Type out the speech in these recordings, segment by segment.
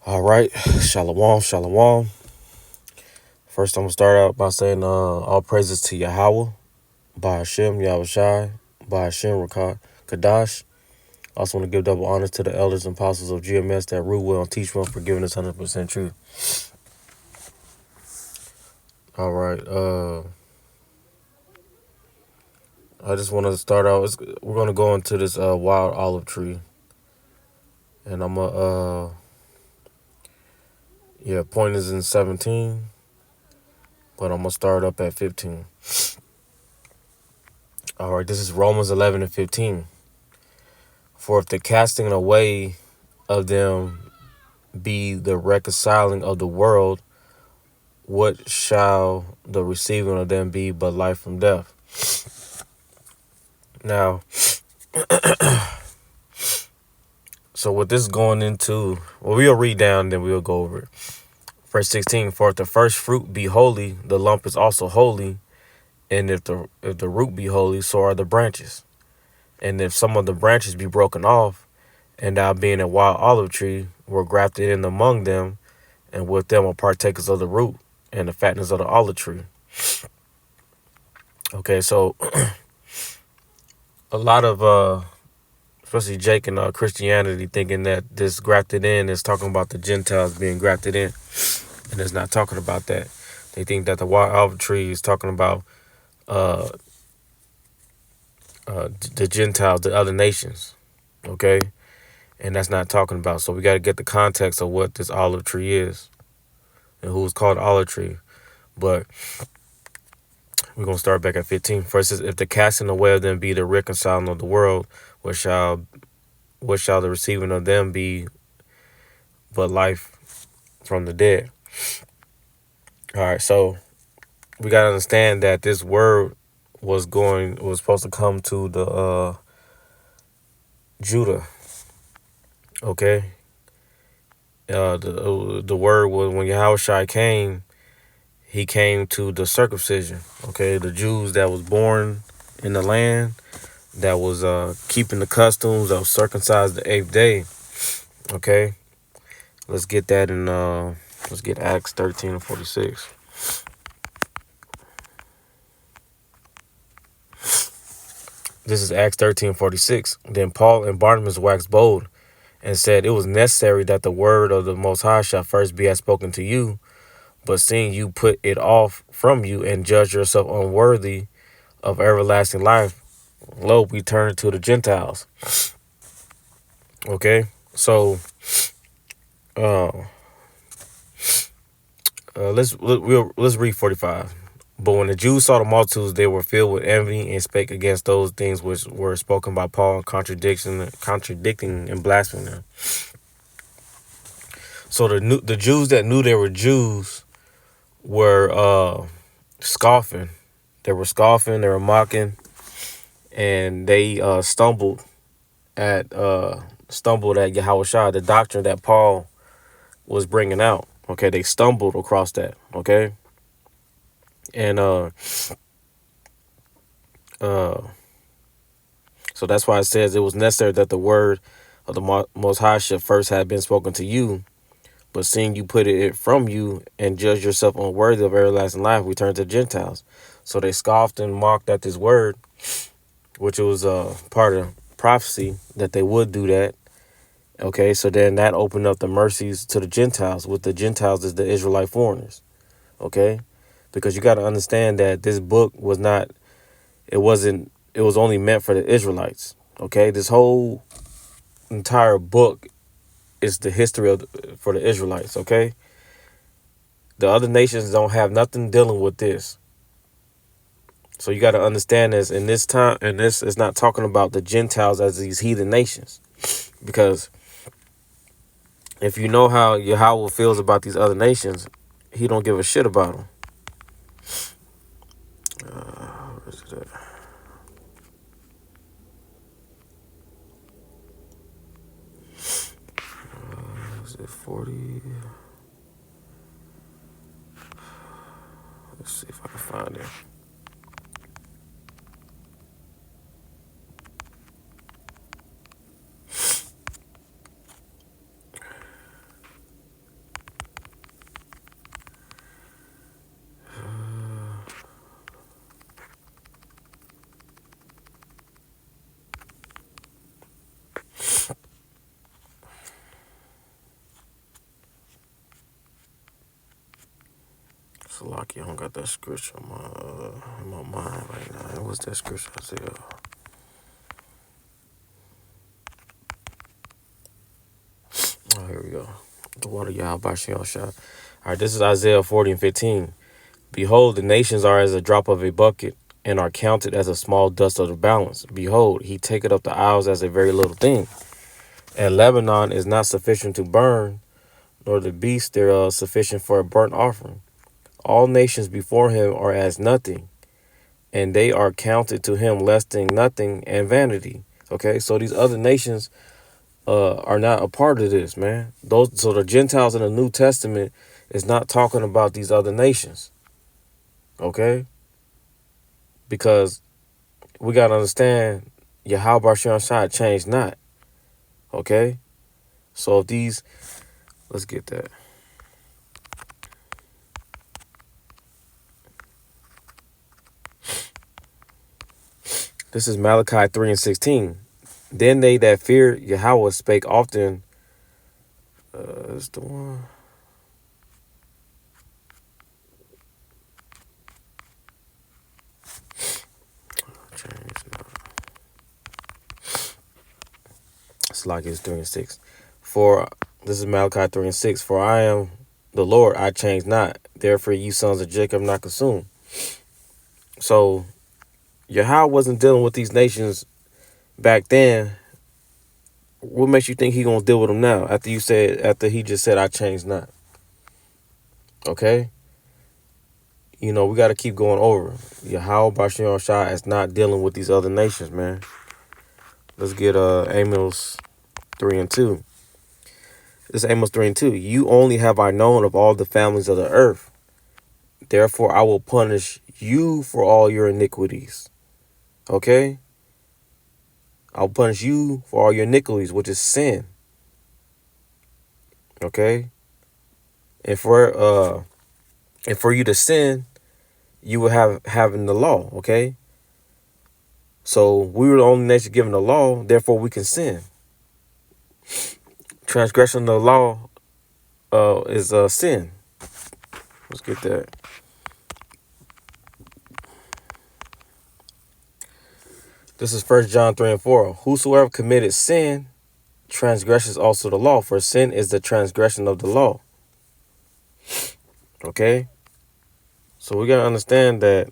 All right, shalom, shalom. First, I'm gonna start out by saying all praises to Yahweh, by Hashem, Yahushai, by Hashem, Kadash. Also want to give double honors to the elders and apostles of GMS that rule well and teach well for giving us 100% truth. All right, I just want to start out. We're gonna go into this wild olive tree, and I'm gonna point is in 17, but I'm gonna start up at 15. All right, this is Romans 11 and 15. For if the casting away of them be the reconciling of the world, what shall the receiving of them be but life from death? Now, so what this is going into, well, we'll read down, then we'll go over it. Verse 16, for if the first fruit be holy, the lump is also holy. And if the root be holy, so are the branches. And if some of the branches be broken off, and thou being a wild olive tree, were grafted in among them, and with them are partakers of the root and the fatness of the olive tree. Okay, so a lot of especially Jake and Christianity thinking that this grafted in is talking about the Gentiles being grafted in, and it's not talking about that. They think that the wild olive tree is talking about uh, the Gentiles, the other nations. Okay, and that's not talking about. So we got to get the context of what this olive tree is and who's called olive tree. But we're going to start back at 15. First is, if the casting away of them be the reconciling of the world, what shall the receiving of them be but life from the dead? All right, so we got to understand that this word was supposed to come to the Judah. Okay, the word was when Yahushua came, he came to the circumcision. Okay, the Jews that was born in the land, that was keeping the customs, that was circumcised the 8th day. Okay, let's get that in let's get Acts 13 and 46. This is Acts 13:46. Then Paul and Barnabas waxed bold and said, it was necessary that the word of the Most High shall first be as spoken to you, but seeing you put it off from you and judge yourself unworthy of everlasting life, lo, we turn to the Gentiles. Okay, so let's read 45. But when the Jews saw the multitudes, they were filled with envy and spake against those things which were spoken by Paul, contradicting and blaspheming them. So the Jews that knew they were Jews were scoffing. They were scoffing, they were mocking, and they stumbled at Yahushua, the doctrine that Paul was bringing out. Okay, they stumbled across that. Okay, and so that's why it says it was necessary that the word of the Most High should first have been spoken to you, but seeing you put it from you and judge yourself unworthy of everlasting life, we turn to the Gentiles. So they scoffed and mocked at this word, which was part of prophecy that they would do that. Okay, so then that opened up the mercies to the Gentiles, with the Gentiles as the Israelite foreigners. Okay, because you got to understand that this book was not, it was only meant for the Israelites. Okay, this whole entire book is the history for the Israelites. Okay, the other nations don't have nothing dealing with this. So you got to understand this. In this time, and this is not talking about the Gentiles as these heathen nations, because if you know how Yahweh feels about these other nations, he don't give a shit about them. Where is it at? Is it 40? Let's see if I can find it. Lucky, I don't got that scripture in my mind right now. What's that scripture? Isaiah. Oh, here we go. The water Yahweh Shah. All right, this is Isaiah 40 and 15. Behold, the nations are as a drop of a bucket, and are counted as a small dust of the balance. Behold, he taketh up the isles as a very little thing. And Lebanon is not sufficient to burn, nor the beast thereof sufficient for a burnt offering. All nations before him are as nothing, and they are counted to him less than nothing and vanity. Okay, so these other nations are not a part of this, man. So the Gentiles in the New Testament is not talking about these other nations. Okay? Because we gotta understand Yahweh Baruch Shai changed not. Okay? So if these, let's get that. This is Malachi 3 and 16. Then they that fear Yahweh spake often. Is the one. It's like it's 3 and 6. For this is Malachi 3 and 6. For I am the Lord, I change not. Therefore, you sons of Jacob not consumed. So Yahweh wasn't dealing with these nations back then. What makes you think he gonna deal with them now? After he just said, I changed not. Okay? You know, we got to keep going over. Yahweh Baruch Shai is not dealing with these other nations, man. Let's get Amos 3 and 2. This is Amos 3 and 2. You only have I known of all the families of the earth. Therefore, I will punish you for all your iniquities. Okay? I'll punish you for all your iniquities, which is sin. Okay? And for you to sin, you will having the law, okay? So we were the only nation given the law, therefore we can sin. Transgression of the law is sin. Let's get that. This is 1 John 3 and 4. Whosoever committed sin transgresses also the law, for sin is the transgression of the law. Okay? So we got to understand that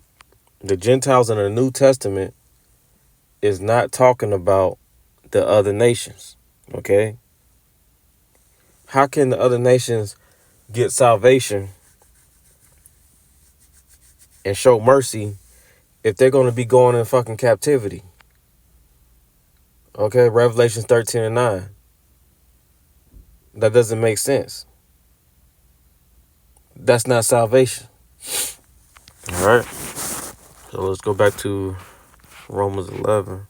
the Gentiles in the New Testament is not talking about the other nations. Okay? How can the other nations get salvation and show mercy if they're going to be going in fucking captivity? Okay, Revelations 13 and 9. That doesn't make sense. That's not salvation. All right. So let's go back to Romans 11.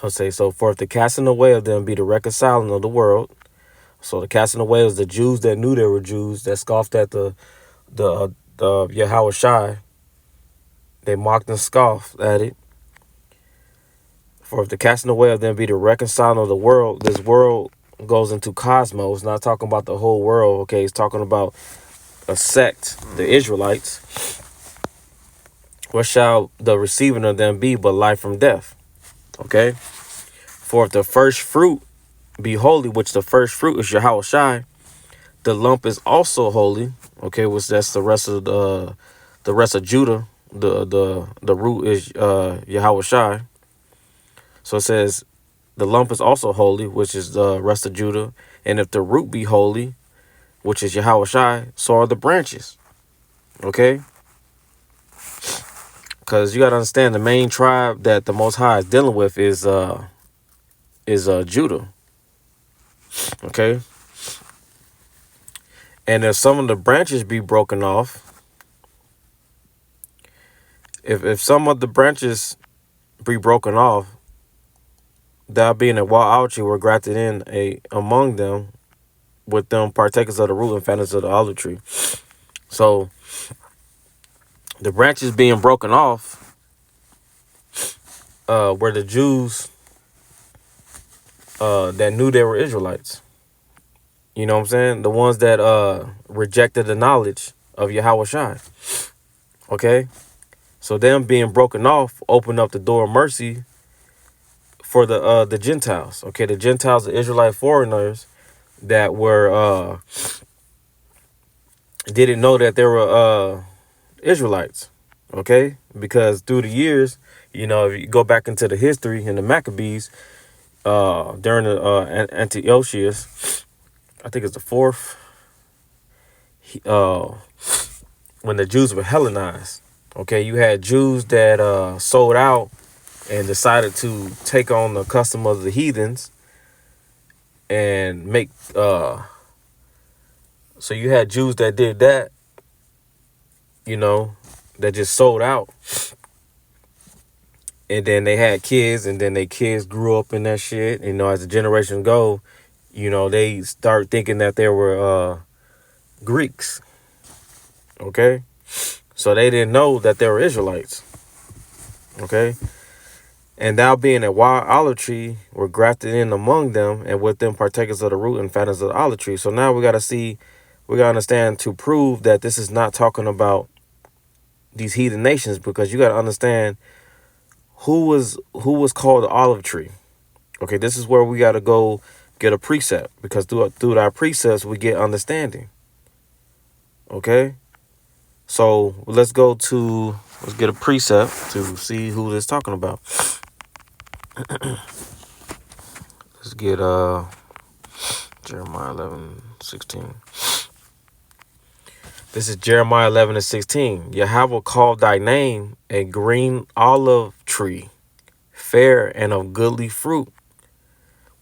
I'll say, so for if the casting away of them be the reconciling of the world. So the casting away was the Jews that knew they were Jews, that scoffed at the Yahweh Shai. They mocked and scoffed at it. For if the casting away of them be the reconciling of the world, this world goes into cosmos, not talking about the whole world, okay? It's talking about a sect, the Israelites. What shall the receiving of them be but life from death? Okay? For if the first fruit be holy, which the first fruit is Yahweh Shai, the lump is also holy, okay, which that's the rest of Judah. The root is Yahweh Shai. So it says the lump is also holy, which is the rest of Judah. And if the root be holy, which is Yahweh Shai, so are the branches. Okay? Because you got to understand the main tribe that the Most High is dealing with is Judah. Okay? And if some of the branches be broken off, if some of the branches be broken off, thou being a wild outree were grafted in among them, with them partakers of the root and founders of the olive tree. So the branches being broken off, where the Jews that knew they were Israelites. You know what I'm saying? The ones that rejected the knowledge of Yahweh Shai. Okay? So them being broken off opened up the door of mercy for the Gentiles. Okay, the Gentiles, the Israelite foreigners that were didn't know that they were Israelites. Okay? Because through the years, you know, if you go back into the history in the Maccabees, during the Antiochus, I think it's the fourth, when the Jews were Hellenized. Okay, you had Jews that sold out and decided to take on the custom of the heathens and make so you had Jews that did that, you know, that just sold out. And then they had kids, and then their kids grew up in that shit. You know, as the generation go, you know, they start thinking that they were Greeks. Okay? So they didn't know that they were Israelites. Okay? And thou being a wild olive tree were grafted in among them, and with them partakers of the root and fattens of the olive tree. So now we got to understand to prove that this is not talking about these heathen nations, because you got to understand who was called the olive tree. Okay, this is where we got to go get a precept, because through our precepts we get understanding. Okay, so let's get a precept to see who this is talking about. Let's get Jeremiah 11:16. This is Jeremiah 11:16. Yahweh called thy name a green olive tree, fair and of goodly fruit.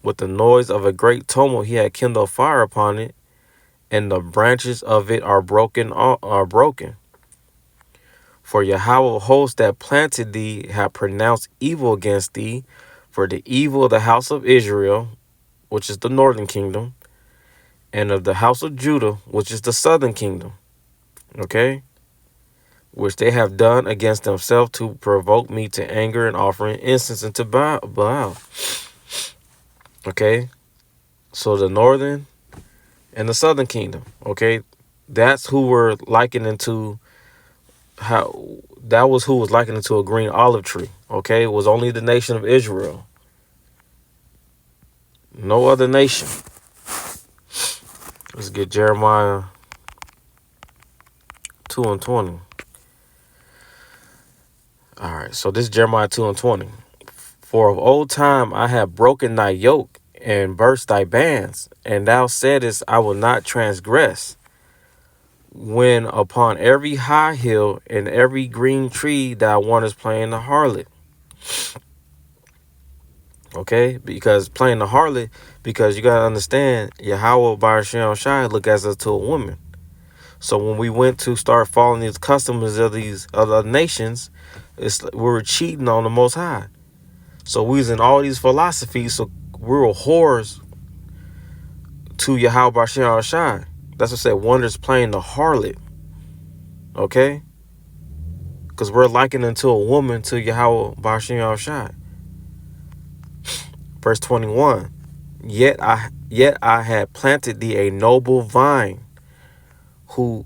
With the noise of a great tumult he had kindled fire upon it, and the branches of it are broken. For Yahweh host that planted thee hath pronounced evil against thee, for the evil of the house of Israel, which is the northern kingdom, and of the house of Judah, which is the southern kingdom. Okay? Which they have done against themselves to provoke me to anger and offering incense unto Baal. Okay? So the northern and the southern kingdom. Okay? That's who we're likening to who was likened to a green olive tree. Okay? It was only the nation of Israel. No other nation. Let's get Jeremiah 2:20. All right, so this is Jeremiah 2:20. For of old time I have broken thy yoke and burst thy bands, and thou saidest, I will not transgress. When upon every high hill and every green tree thou wantest playing the harlot. Okay, because playing the harlot, because you gotta understand, Yahweh Ba'ashem Shai look as to a woman. So when we went to start following these customs of these other nations, we were cheating on the Most High. So we was in all these philosophies, so we were whores to Yahweh Ba'ashem Shai. That's what I said, wonders playing the harlot. Okay? Because we're likening to a woman to Yahweh Ba'ashem Shai. Verse 21. Yet I had planted thee a noble vine, who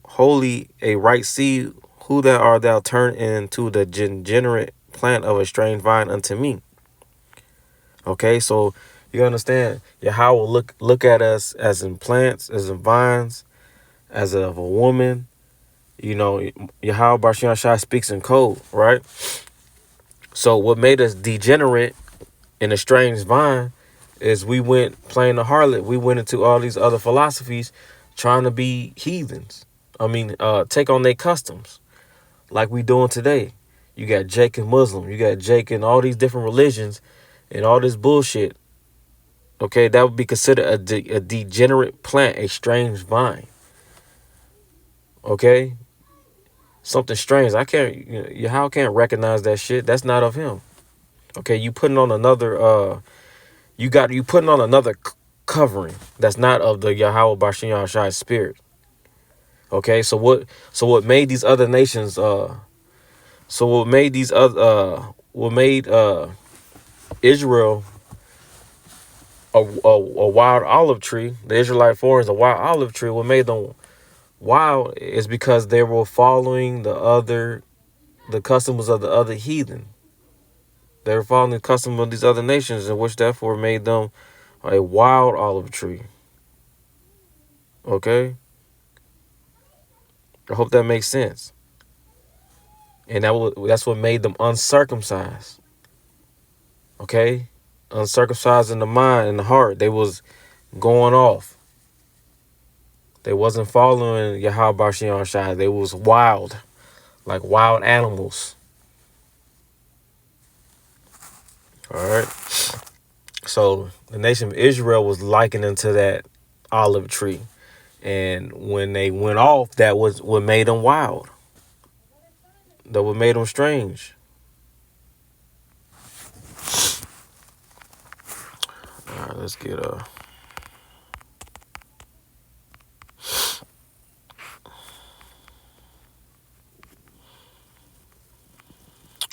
wholly a right seed, who that art thou turned into the degenerate plant of a strange vine unto me. Okay, so you understand, Yahweh will look at us as in plants, as in vines, as of a woman. You know, Yahweh Ba'ashem Shai speaks in code, right? So what made us degenerate in a strange vine is we went playing the harlot. We went into all these other philosophies trying to be heathens. Take on their customs like we doing today. You got Jake and Muslim. You got Jake and all these different religions and all this bullshit. Okay, that would be considered a degenerate plant, a strange vine. Okay? Something strange. How can't recognize that shit? That's not of him. Okay, you putting on another you putting on another covering that's not of the Yahweh Ba'ashem Shai spirit. Okay, so what made these other nations what made Israel a wild olive tree. The Israelite foreigners, a wild olive tree. What made them wild is because they were following the customs of the other heathen. They were following the customs of these other nations, and which therefore made them a wild olive tree. Okay? I hope that makes sense. And that's what made them uncircumcised. Okay? Uncircumcised in the mind and the heart. They was going off. They wasn't following Yahweh Bashian Shai. They was wild. Like wild animals. Alright? So the nation of Israel was likened unto that olive tree. And when they went off, that was what made them wild. That what made them strange. All right, let's get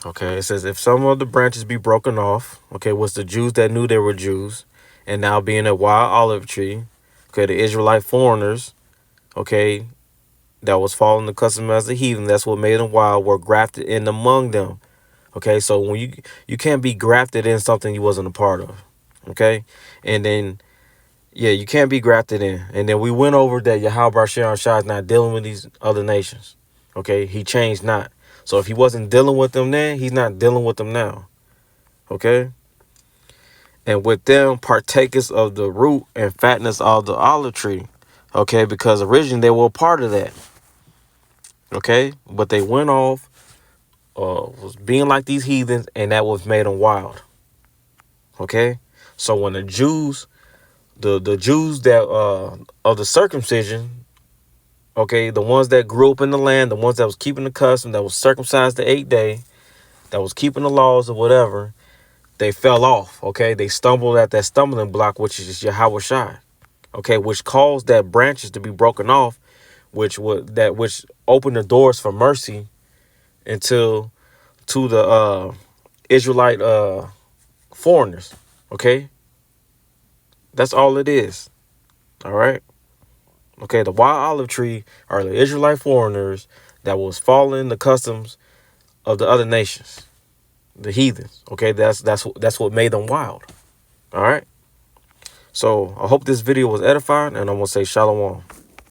okay, it says, if some of the branches be broken off, okay, was the Jews that knew they were Jews, and now being a wild olive tree, okay, the Israelite foreigners, okay, that was following the custom as the heathen, that's what made them wild, were grafted in among them. Okay, so when you can't be grafted in something you wasn't a part of. Okay, and then yeah, you can't be grafted in. And then we went over that Yahweh Barshian Shah is not dealing with these other nations. Okay, he changed not. So if he wasn't dealing with them then, he's not dealing with them now. Okay, and with them partakers of the root and fatness of the olive tree. Okay, because originally they were a part of that. Okay, but they went off, was being like these heathens, and that was made them wild. Okay, so when the Jews, the Jews that of the circumcision, okay, the ones that grew up in the land, the ones that was keeping the custom, that was circumcised the 8th day, that was keeping the laws or whatever, they fell off. Okay, they stumbled at that stumbling block, which is Yahweh Shai. Okay, which caused that branches to be broken off, which opened the doors for mercy until to the Israelite foreigners. Okay, that's all it is. All right. Okay, the wild olive tree are the Israelite foreigners that was following the customs of the other nations, the heathens. Okay, that's what made them wild. All right. So I hope this video was edifying, and I'm gonna say shalom.